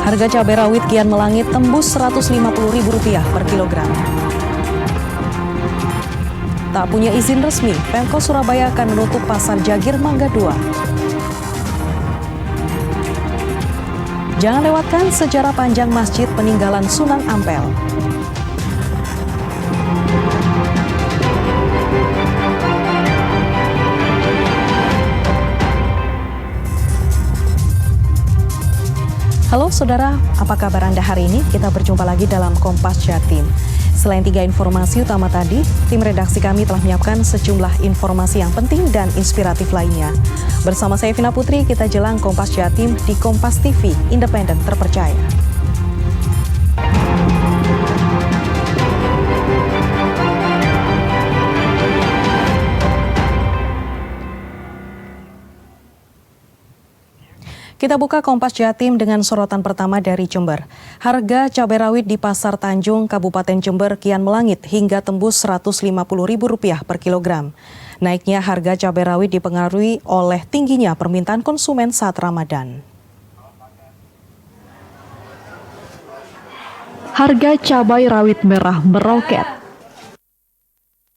Harga cabai rawit kian melangit tembus Rp150.000 per kilogram. Tak punya izin resmi, Pemkot Surabaya akan menutup pasar Jagir Mangga 2. Jangan lewatkan sejarah panjang Masjid Peninggalan Sunan Ampel. Halo saudara, apa kabar Anda hari ini? Kita berjumpa lagi dalam Kompas Jatim. Selain 3 informasi utama tadi, tim redaksi kami telah menyiapkan sejumlah informasi yang penting dan inspiratif lainnya. Bersama saya Vina Putri, kita jelang Kompas Jatim di Kompas TV, independen terpercaya. Kita buka Kompas Jatim dengan sorotan pertama dari Jember. Harga cabai rawit di Pasar Tanjung, Kabupaten Jember kian melangit hingga tembus Rp150.000 per kilogram. Naiknya harga cabai rawit dipengaruhi oleh tingginya permintaan konsumen saat Ramadan. Harga cabai rawit merah meroket.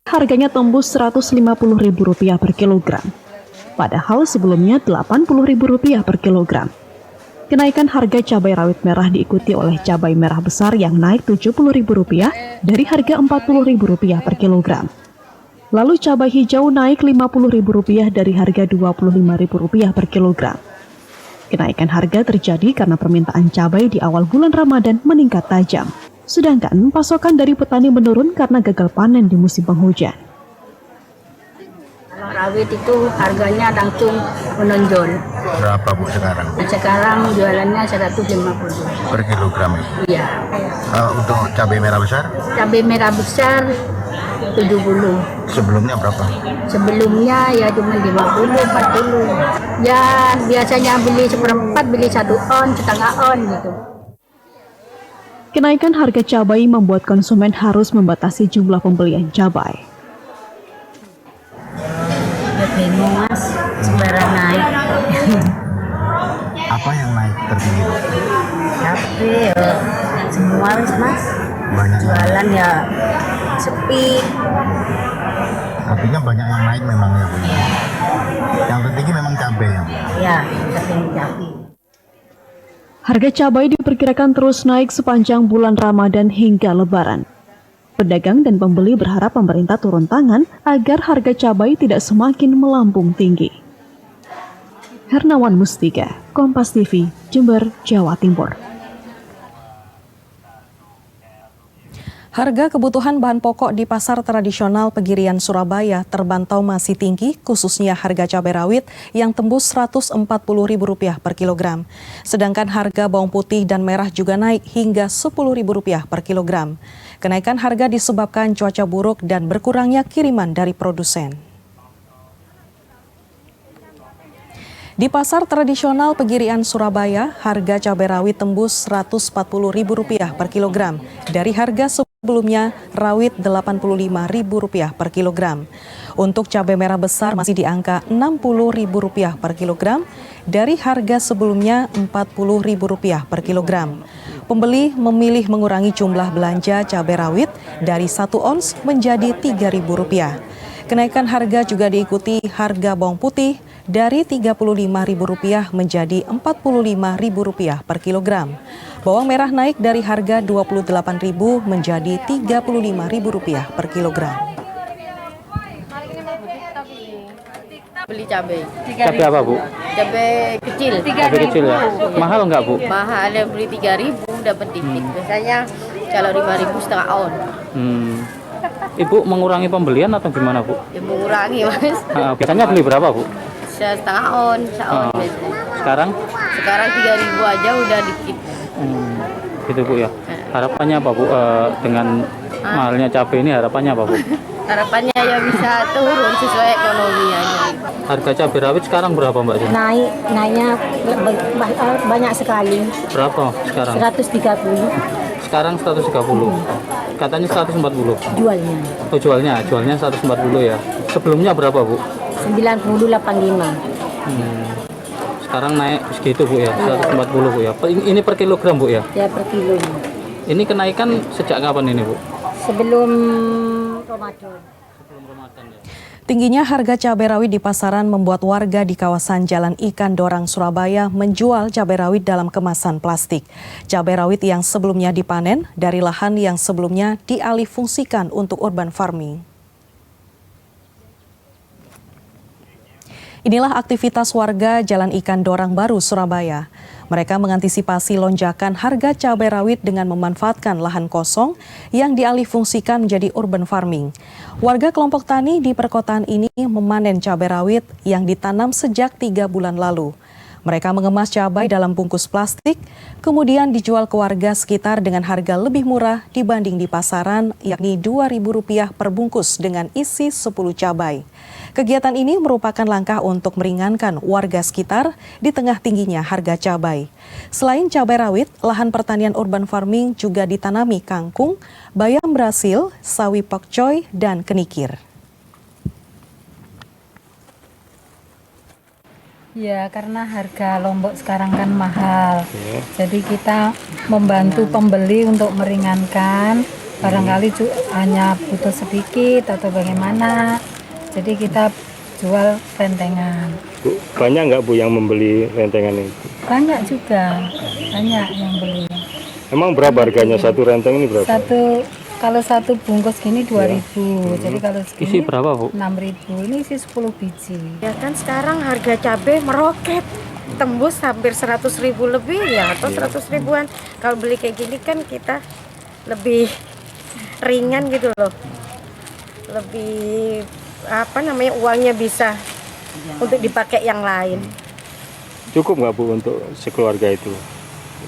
Harganya tembus Rp150.000 per kilogram. Padahal sebelumnya Rp80.000 per kilogram. Kenaikan harga cabai rawit merah diikuti oleh cabai merah besar yang naik Rp70.000 dari harga Rp40.000 per kilogram. Lalu cabai hijau naik Rp50.000 dari harga Rp25.000 per kilogram. Kenaikan harga terjadi karena permintaan cabai di awal bulan Ramadan meningkat tajam. Sedangkan pasokan dari petani menurun karena gagal panen di musim penghujan. Kalau rawit itu harganya langsung menonjol. Berapa Bu sekarang? Sekarang jualannya 150 Per kilogram? Iya. Untuk cabai merah besar? Cabai merah besar 70. Sebelumnya berapa? Sebelumnya ya cuma 50, 40. Ya biasanya beli seperempat, beli 1 on, setengah on gitu. Kenaikan harga cabai membuat konsumen harus membatasi jumlah pembelian cabai. Bingung Mas, sembarang naik. Apa yang naik tertinggi? Cabai ya, semua Mas. Banyak Jualan ya sepi. Artinya banyak yang naik memang ya Bu. Yang tertinggi memang cabai ya Bu? Ya, cabai. Harga cabai diperkirakan terus naik sepanjang bulan Ramadan hingga Lebaran. Pedagang dan pembeli berharap pemerintah turun tangan agar harga cabai tidak semakin melambung tinggi. Hernawan Mustika, Kompas TV, Jember, Jawa Timur. Harga kebutuhan bahan pokok di pasar tradisional Pegirian Surabaya terpantau masih tinggi, khususnya harga cabai rawit yang tembus Rp140.000 per kilogram. Sedangkan harga bawang putih dan merah juga naik hingga Rp10.000 per kilogram. Kenaikan harga disebabkan cuaca buruk dan berkurangnya kiriman dari produsen. Di pasar tradisional Pegirian Surabaya, harga cabai rawit tembus Rp140.000 per kilogram dari harga sebelumnya rawit Rp85.000 per kilogram. Untuk cabai merah besar masih di angka Rp60.000 per kilogram dari harga sebelumnya Rp40.000 per kilogram. Pembeli memilih mengurangi jumlah belanja cabai rawit dari 1 ons menjadi Rp3.000. Kenaikan harga juga diikuti harga bawang putih dari Rp35.000 menjadi Rp45.000 per kilogram. Bawang merah naik dari harga Rp28.000 menjadi Rp35.000 per kilogram. Beli cabai. Cabai apa Bu? Cabai kecil. Cabai kecil ya? Mahal nggak Bu? Mahal, ada beli 3.000 dapat dikit. Biasanya kalau 5.000 setengah on. Ibu mengurangi pembelian atau gimana Bu? Ya mengurangi Mas. Biasanya beli berapa Bu? Setengah on, seon biasanya. Sekarang? Sekarang 3.000 aja udah dikit. Gitu Bu ya. Harapannya apa Bu dengan mahalnya cabai ini, harapannya apa Bu? Harapannya ya bisa turun sesuai ekonomi aja. Harga cabai rawit sekarang berapa Mbak? Naiknya banyak sekali. Berapa sekarang? 130 Sekarang 130. Katanya 140. jualnya. Oh jualnya 140 ya. Sebelumnya berapa Bu? 90,85. Sekarang naik segitu Bu ya, 140 Bu ya. Ini per kilogram Bu ya? Ya per kilo. Ini kenaikan sejak kapan ini Bu? Sebelum Ramadan. Tingginya harga cabai rawit di pasaran membuat warga di kawasan Jalan Ikan Dorang, Surabaya menjual cabai rawit dalam kemasan plastik. Cabai rawit yang sebelumnya dipanen dari lahan yang sebelumnya dialihfungsikan untuk urban farming. Inilah aktivitas warga Jalan Ikan Dorang Baru, Surabaya. Mereka mengantisipasi lonjakan harga cabai rawit dengan memanfaatkan lahan kosong yang dialihfungsikan menjadi urban farming. Warga kelompok tani di perkotaan ini memanen cabai rawit yang ditanam sejak 3 bulan lalu. Mereka mengemas cabai dalam bungkus plastik, kemudian dijual ke warga sekitar dengan harga lebih murah dibanding di pasaran, yakni Rp2.000 per bungkus dengan isi 10 cabai. Kegiatan ini merupakan langkah untuk meringankan warga sekitar di tengah tingginya harga cabai. Selain cabai rawit, lahan pertanian urban farming juga ditanami kangkung, bayam Brasil, sawi pokcoy, dan kenikir. Ya, karena harga Lombok sekarang kan mahal. Jadi kita membantu pembeli untuk meringankan. Barangkali hanya butuh sedikit atau bagaimana. Jadi kita jual rentengan. Bu, banyak nggak Bu yang membeli rentengan ini? Banyak juga, banyak yang beli. Emang berapa harganya satu renteng ini berapa? Kalau satu bungkus gini 2.000. Jadi kalau segini Isi berapa Bu? 6.000. Ini isi 10 biji. Ya kan sekarang harga cabai meroket, tembus hampir 100.000 lebih ya, atau 100 ribuan. Kalau beli kayak gini kan kita lebih ringan gitu loh, lebih uangnya bisa untuk dipakai yang lain. Cukup nggak Bu untuk sekeluarga itu?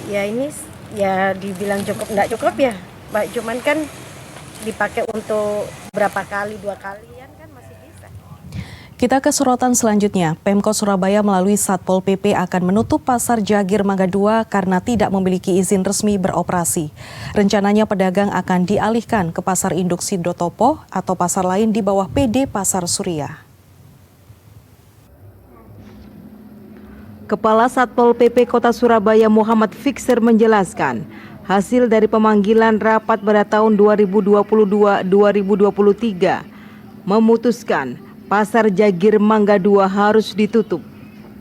Ya ini ya dibilang cukup nggak cukup ya, cuman kan dipakai untuk berapa kali, 2 kalian kan masih bisa. Kita ke sorotan selanjutnya. Pemkot Surabaya melalui Satpol PP akan menutup Pasar Jagir Mangga 2 karena tidak memiliki izin resmi beroperasi. Rencananya pedagang akan dialihkan ke Pasar Induk Sidotopo atau pasar lain di bawah PD Pasar Surya. Kepala Satpol PP Kota Surabaya Muhammad Fixer menjelaskan, hasil dari pemanggilan rapat pada tahun 2022-2023 memutuskan Pasar Jagir Mangga 2 harus ditutup.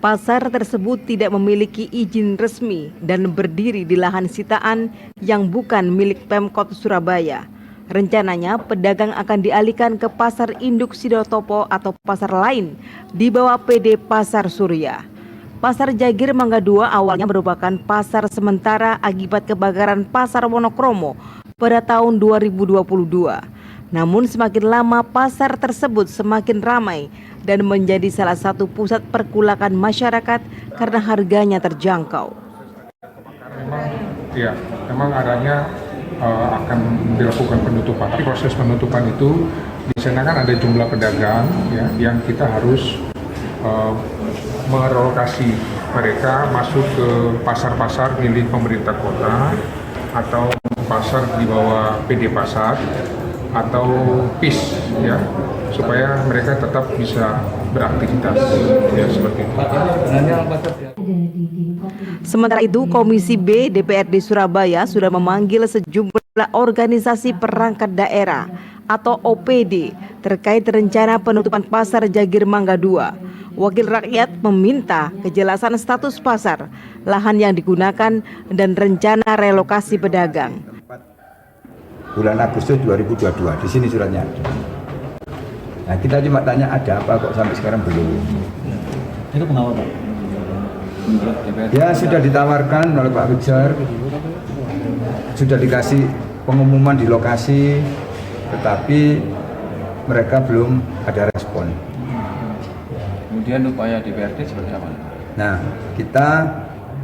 Pasar tersebut tidak memiliki izin resmi dan berdiri di lahan sitaan yang bukan milik Pemkot Surabaya. Rencananya pedagang akan dialihkan ke Pasar Induk Sidotopo atau pasar lain di bawah PD Pasar Surya. Pasar Jagir Mangga 2 awalnya merupakan pasar sementara akibat kebakaran Pasar Wonokromo pada tahun 2022. Namun semakin lama pasar tersebut semakin ramai dan menjadi salah satu pusat pergulakan masyarakat karena harganya terjangkau. Memang arahnya akan dilakukan penutupan. Tapi proses penutupan itu di sana kan ada jumlah pedagang ya, yang kita harus merelokasi mereka masuk ke pasar-pasar milik pemerintah kota atau pasar di bawah PD Pasar atau PIS ya, supaya mereka tetap bisa beraktivitas ya seperti itu. Sementara itu, Komisi B DPRD Surabaya sudah memanggil sejumlah organisasi perangkat daerah atau OPD terkait rencana penutupan Pasar Jagir Mangga 2. Wakil rakyat meminta kejelasan status pasar, lahan yang digunakan, dan rencana relokasi pedagang. Bulan Agustus 2022, di sini suratnya ada. Nah, kita cuma tanya ada apa kok sampai sekarang belum. Itu kenapa Pak? Ya sudah ditawarkan oleh Pak Wijar, sudah dikasih pengumuman di lokasi, tetapi mereka belum ada respon. Kemudian upaya DPRD seperti apa? Nah, kita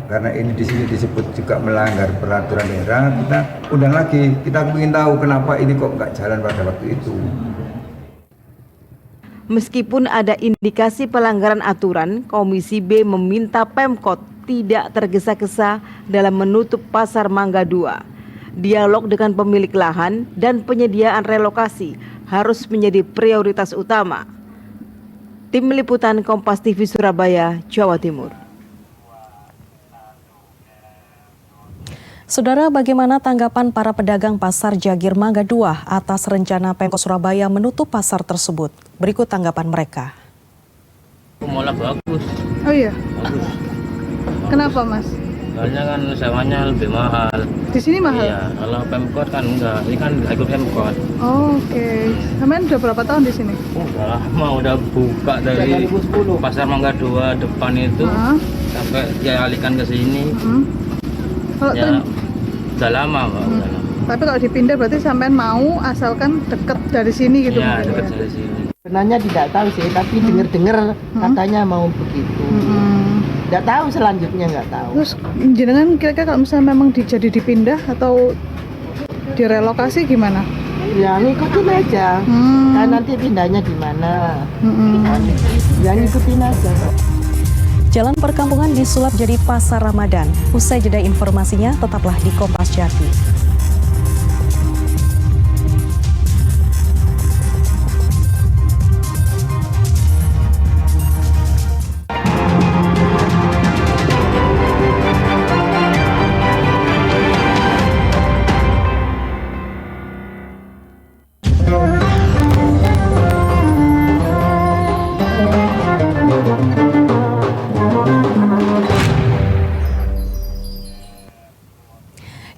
karena ini di sini disebut juga melanggar peraturan daerah, kita undang lagi. Kita ingin tahu kenapa ini kok nggak jalan pada waktu itu. Meskipun ada indikasi pelanggaran aturan, Komisi B meminta Pemkot tidak tergesa-gesa dalam menutup Pasar Mangga 2. Dialog dengan pemilik lahan dan penyediaan relokasi harus menjadi prioritas utama. Tim Liputan Kompas TV Surabaya, Jawa Timur. Saudara, bagaimana tanggapan para pedagang Pasar Jagir Mangga 2 atas rencana Pemkot Surabaya menutup pasar tersebut? Berikut tanggapan mereka. Malah bagus. Oh iya? Bagus. Kenapa, Mas? Soalnya kan sewanya lebih mahal. Di sini mahal? Iya, kalau Pemkot kan enggak. Ini kan ikut Pemkot. Oh, oke. Sampean udah berapa tahun di sini? Udah lama, udah buka dari 2010. Pasar Mangga 2 depan itu sampai dialihkan ke sini. Kalau ya, udah lama, Mbak. Udah lama. Tapi kalau dipindah berarti sampean mau asalkan deket dari sini gitu? Iya, mungkin, dekat ya? dari sini. Sebenarnya tidak tahu sih, tapi dengar-dengar katanya mau begitu. Nggak tahu selanjutnya, nggak tahu. Terus jenengan kira-kira kalau misalnya memang jadi dipindah atau direlokasi gimana? Ya ngikutin aja. Kan nanti pindahnya di mana? Ya ngikutin aja. Jalan perkampungan disulap jadi pasar Ramadan. Usai jeda informasinya, tetaplah di Kompas Jati.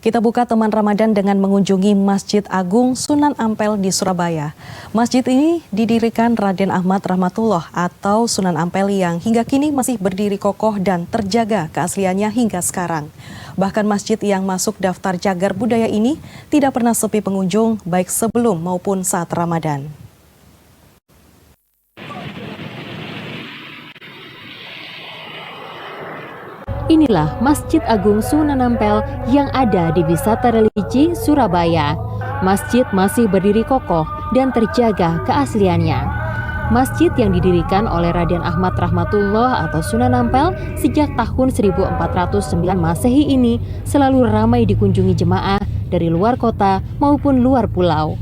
Kita buka teman Ramadan dengan mengunjungi Masjid Agung Sunan Ampel di Surabaya. Masjid ini didirikan Raden Ahmad Rahmatullah atau Sunan Ampel yang hingga kini masih berdiri kokoh dan terjaga keasliannya hingga sekarang. Bahkan masjid yang masuk daftar cagar budaya ini tidak pernah sepi pengunjung baik sebelum maupun saat Ramadan. Inilah Masjid Agung Sunan Ampel yang ada di Wisata Religi Surabaya. Masjid masih berdiri kokoh dan terjaga keasliannya. Masjid yang didirikan oleh Raden Ahmad Rahmatullah atau Sunan Ampel sejak tahun 1409 Masehi ini selalu ramai dikunjungi jemaah dari luar kota maupun luar pulau.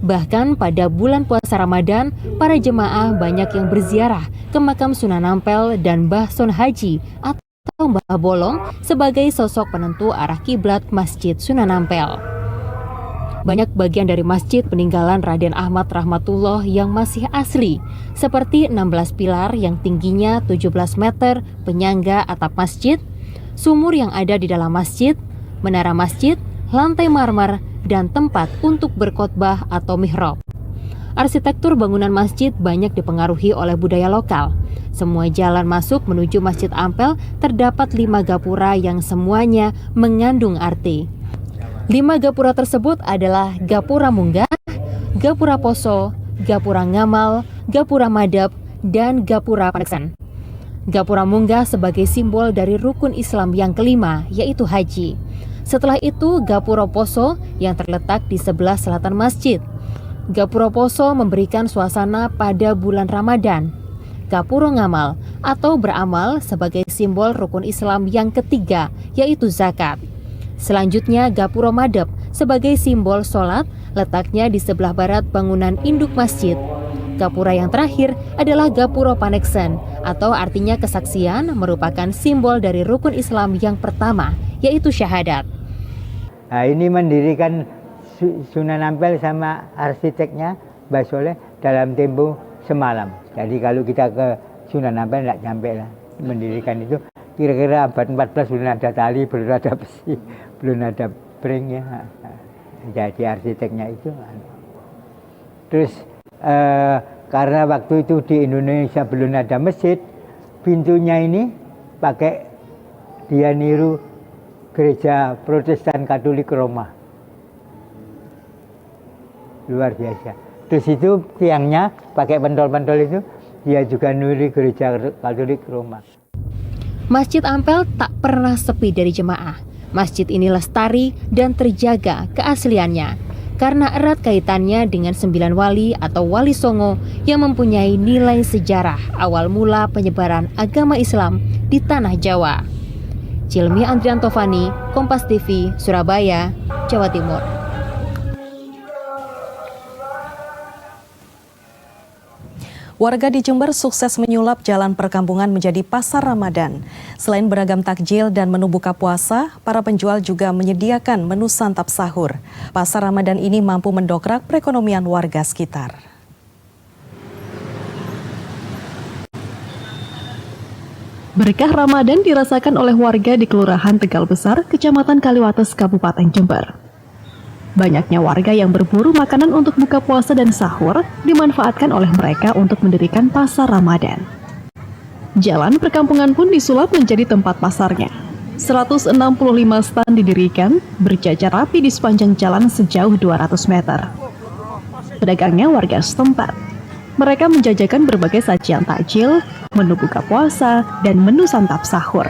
Bahkan pada bulan puasa Ramadan, para jemaah banyak yang berziarah ke makam Sunan Ampel dan Mbah Son Haji atau Mbah Bolong sebagai sosok penentu arah kiblat Masjid Sunan Ampel. Banyak bagian dari masjid peninggalan Raden Ahmad Rahmatullah yang masih asli, seperti 16 pilar yang tingginya 17 meter, penyangga atap masjid, sumur yang ada di dalam masjid, menara masjid, lantai marmer, dan tempat untuk berkhotbah atau mihrab. Arsitektur bangunan masjid banyak dipengaruhi oleh budaya lokal. Semua jalan masuk menuju Masjid Ampel terdapat 5 gapura yang semuanya mengandung arti. 5 gapura tersebut adalah Gapura Munggah, Gapura Poso, Gapura Ngamal, Gapura Madab, dan Gapura Paneksan. Gapura Munggah sebagai simbol dari rukun Islam yang kelima, yaitu haji. Setelah itu Gapura Poso yang terletak di sebelah selatan masjid. Gapura Poso memberikan suasana pada bulan Ramadan. Gapura Ngamal atau beramal sebagai simbol rukun Islam yang ketiga, yaitu zakat. Selanjutnya Gapura Madab sebagai simbol sholat, letaknya di sebelah barat bangunan induk masjid. Gapura yang terakhir adalah Gapura Paneksan atau artinya kesaksian, merupakan simbol dari rukun Islam yang pertama, yaitu syahadat. Nah, ini mendirikan Sunan Ampel sama arsiteknya Mbah Soleh dalam tempo semalam. Jadi kalau kita ke Sunan Ampel tidak sampai lah. Mendirikan itu kira-kira abad 14, belum ada tali, belum ada besi, belum ada bring ya. Jadi arsiteknya itu. Terus karena waktu itu di Indonesia belum ada masjid, pintunya ini pakai dia niru gereja Protestan Katolik Roma. Luar biasa. Terus itu tiangnya pakai pentol-pentol itu dia juga niru gereja Katolik Roma. Masjid Ampel tak pernah sepi dari jemaah. Masjid ini lestari dan terjaga keasliannya karena erat kaitannya dengan 9 wali atau wali songo yang mempunyai nilai sejarah awal mula penyebaran agama Islam di tanah Jawa. Cilmi Andriantovani, Kompas TV, Surabaya, Jawa Timur. Warga di Jember sukses menyulap jalan perkampungan menjadi pasar Ramadan. Selain beragam takjil dan menu buka puasa, para penjual juga menyediakan menu santap sahur. Pasar Ramadan ini mampu mendongkrak perekonomian warga sekitar. Berkah Ramadan dirasakan oleh warga di Kelurahan Tegal Besar, Kecamatan Kaliwates, Kabupaten Jember. Banyaknya warga yang berburu makanan untuk buka puasa dan sahur dimanfaatkan oleh mereka untuk mendirikan pasar Ramadan. Jalan perkampungan pun disulap menjadi tempat pasarnya. 165 stand didirikan, berjajar rapi di sepanjang jalan sejauh 200 meter. Pedagangnya warga setempat. Mereka menjajakan berbagai sajian takjil, menu buka puasa, dan menu santap sahur.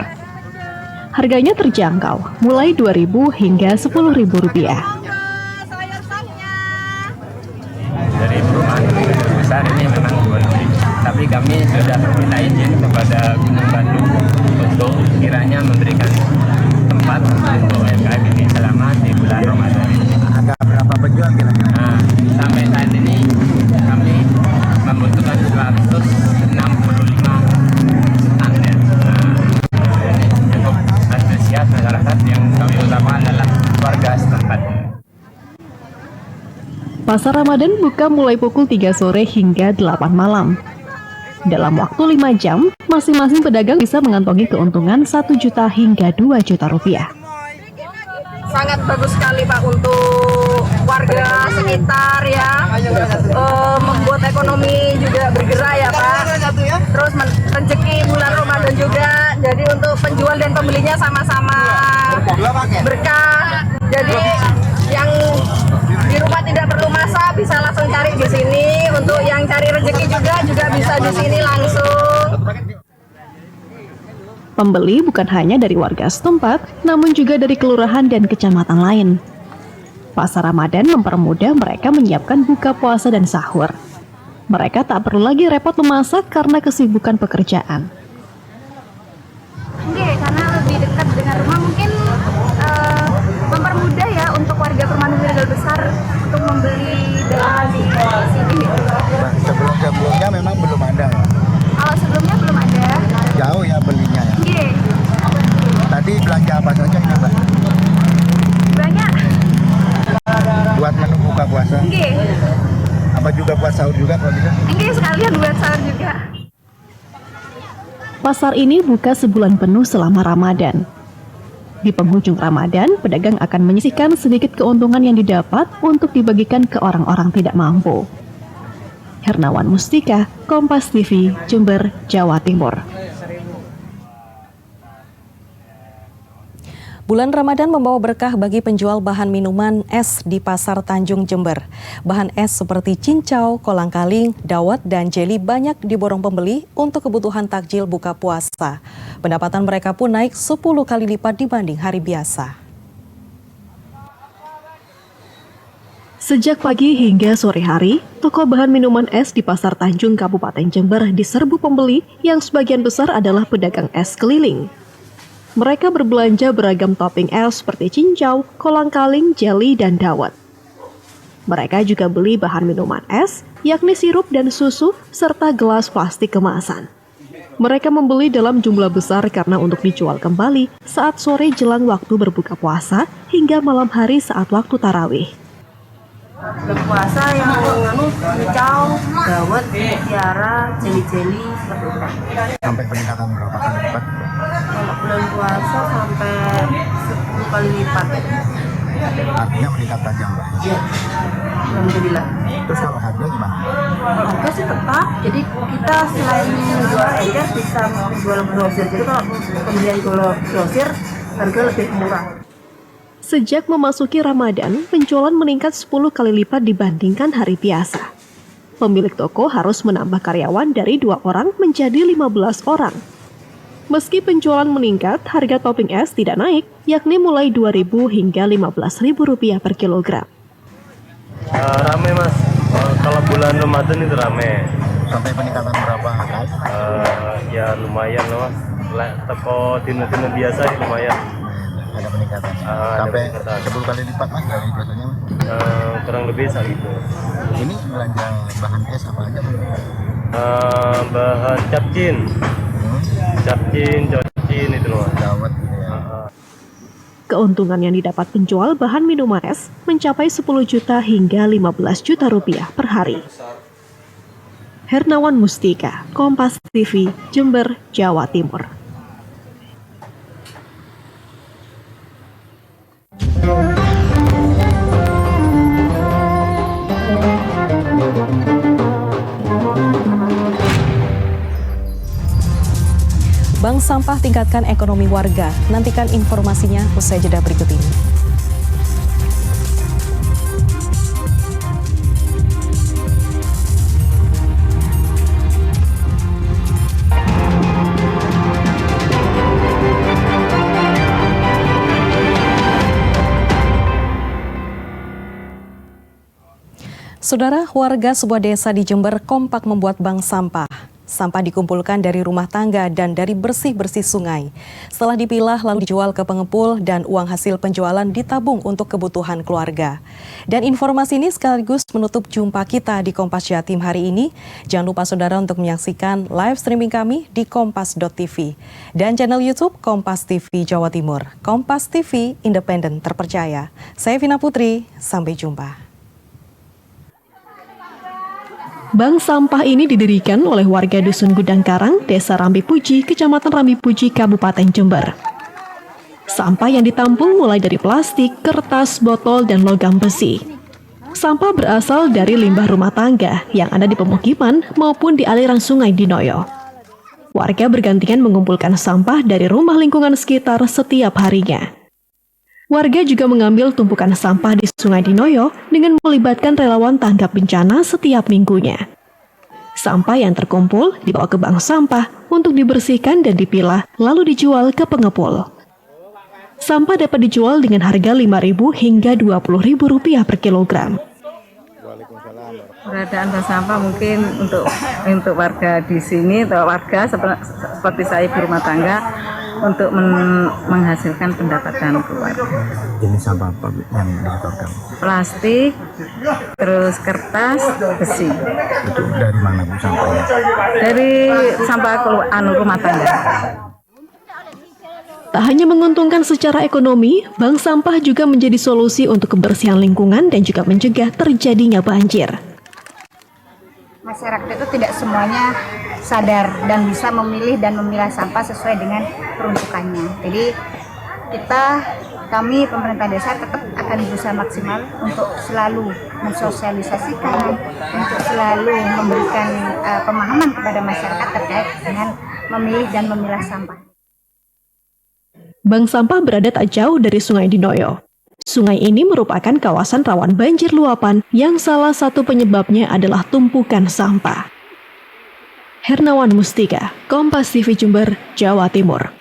Harganya terjangkau, mulai Rp2.000 hingga Rp10.000. Dari perumahan besar ini memang boleh, tapi kami sudah meminta izin kepada Gunung Batu untuk kiranya memberikan tempat untuk UMKM ini selama di bulan Ramadan. Ada berapa penjual kira-kira? Nah, sampai saat ini kami membutuhkan 165 stand ya. Cukup antusias masyarakat yang kami utamakan adalah warga setempat. Pasar Ramadan buka mulai pukul 3 sore hingga 8 malam. Dalam waktu 5 jam, masing-masing pedagang bisa mengantongi keuntungan 1 juta hingga 2 juta rupiah. Sangat bagus sekali Pak untuk warga sekitar ya, membuat ekonomi juga bergerak ya Pak. Terus rezeki bulan Ramadan juga, jadi untuk penjual dan pembelinya sama-sama berkah. Jadi yang di rumah tidak perlu masak, bisa langsung cari di sini. Untuk yang cari rezeki juga bisa di sini langsung. Pembeli bukan hanya dari warga setempat, namun juga dari kelurahan dan kecamatan lain. Pasar Ramadan mempermudah mereka menyiapkan buka puasa dan sahur. Mereka tak perlu lagi repot memasak karena kesibukan pekerjaan. Oke, karena lebih dekat dengan rumah mungkin mempermudah ya untuk warga perumahan Tegal Besar untuk membeli dalam di sini. Sebelumnya memang belum ada. Kalau sebelumnya belum ada. Jauh ya belinya ya. Iya. Tadi belanja apa saja ini Mbak? Banyak. Buat menu buka puasa? Iya. Apa juga buat sahur juga kalau gitu? Iya, sekalian buat sahur juga. Pasar ini buka sebulan penuh selama Ramadan. Di penghujung Ramadan, pedagang akan menyisihkan sedikit keuntungan yang didapat untuk dibagikan ke orang-orang tidak mampu. Hernawan Mustika, Kompas TV, Jember, Jawa Timur. Bulan Ramadan membawa berkah bagi penjual bahan minuman es di Pasar Tanjung Jember. Bahan es seperti cincau, kolang-kaling, dawet, dan jeli banyak diborong pembeli untuk kebutuhan takjil buka puasa. Pendapatan mereka pun naik 10 kali lipat dibanding hari biasa. Sejak pagi hingga sore hari, toko bahan minuman es di Pasar Tanjung Kabupaten Jember diserbu pembeli yang sebagian besar adalah pedagang es keliling. Mereka berbelanja beragam topping es seperti cincau, kolang-kaling, jeli, dan dawet. Mereka juga beli bahan minuman es, yakni sirup dan susu, serta gelas plastik kemasan. Mereka membeli dalam jumlah besar karena untuk dijual kembali saat sore jelang waktu berbuka puasa hingga malam hari saat waktu tarawih. Berpuasa yang cincau, dawet, tiara, jeli-jeli seperti itu. Sampai peningkatan berapa kali lipat? Kalau bulan puasa sampai 10 kali lipat. Artinya meningkat tajam Mbak? Iya, alhamdulillah. Terus kalau harga gimana? Harga sih tetap, jadi kita selain menjual encer bisa menjual grosir. Jadi kalau pembelian grosir harga lebih murah. Sejak memasuki Ramadan, penjualan meningkat 10 kali lipat dibandingkan hari biasa. Pemilik toko harus menambah karyawan dari 2 orang menjadi 15 orang. Meski penjualan meningkat, harga topping es tidak naik, yakni mulai Rp2.000 hingga Rp15.000 per kilogram. Rame Mas, kalau bulan Ramadan itu rame. Sampai peningkatan berapa kali? Ya lumayan loh Mas, toko dino-dino biasa lumayan. Ada peningkatan. Sampai 10 kali lipat Mas dari biasanya Mas? Kurang lebih segitu. Ini belanja bahan es apa aja Mas? bahan capcin, cocin itu loh. Dawet gitu ya. Keuntungan yang didapat penjual bahan minuman es mencapai 10 juta hingga 15 juta rupiah per hari. Hernawan Mustika, Kompas TV, Jember, Jawa Timur. Bank Sampah tingkatkan ekonomi warga. Nantikan informasinya usai jeda berikut ini. Saudara, warga sebuah desa di Jember kompak membuat bank sampah. Sampah dikumpulkan dari rumah tangga dan dari bersih-bersih sungai. Setelah dipilah lalu dijual ke pengepul dan uang hasil penjualan ditabung untuk kebutuhan keluarga. Dan informasi ini sekaligus menutup jumpa kita di Kompas Jatim hari ini. Jangan lupa saudara untuk menyaksikan live streaming kami di kompas.tv dan channel YouTube Kompas TV Jawa Timur. Kompas TV, independen terpercaya. Saya Vina Putri, sampai jumpa. Bank sampah ini didirikan oleh warga Dusun Gudang Karang, Desa Rambi Puji, Kecamatan Rambi Puji, Kabupaten Jember. Sampah yang ditampung mulai dari plastik, kertas, botol, dan logam besi. Sampah berasal dari limbah rumah tangga yang ada di pemukiman maupun di aliran sungai di Noyo. Warga bergantian mengumpulkan sampah dari rumah lingkungan sekitar setiap harinya. Warga juga mengambil tumpukan sampah di Sungai Dinoyo dengan melibatkan relawan tanggap bencana setiap minggunya. Sampah yang terkumpul dibawa ke bank sampah untuk dibersihkan dan dipilah lalu dijual ke pengepul. Sampah dapat dijual dengan harga Rp5.000 hingga Rp20.000 per kilogram. Keberadaan bank sampah mungkin untuk warga di sini atau warga seperti saya ibu rumah tangga untuk menghasilkan pendapatan keluarga. Jenis sampah apa yang disetorkan? Plastik, terus kertas, besi. Itu dari mana Bu sampahnya? Dari sampah rumah tangga. Tak hanya menguntungkan secara ekonomi, bank sampah juga menjadi solusi untuk kebersihan lingkungan dan juga mencegah terjadinya banjir. Masyarakat itu tidak semuanya sadar dan bisa memilih dan memilah sampah sesuai dengan peruntukannya. Jadi kami pemerintah desa tetap akan berusaha maksimal untuk selalu mensosialisasikan, untuk selalu memberikan pemahaman kepada masyarakat terkait dengan memilih dan memilah sampah. Bank sampah berada tak jauh dari Sungai Dinoyo. Sungai ini merupakan kawasan rawan banjir luapan yang salah satu penyebabnya adalah tumpukan sampah. Hernawan Mustika, Kompas TV Jember, Jawa Timur.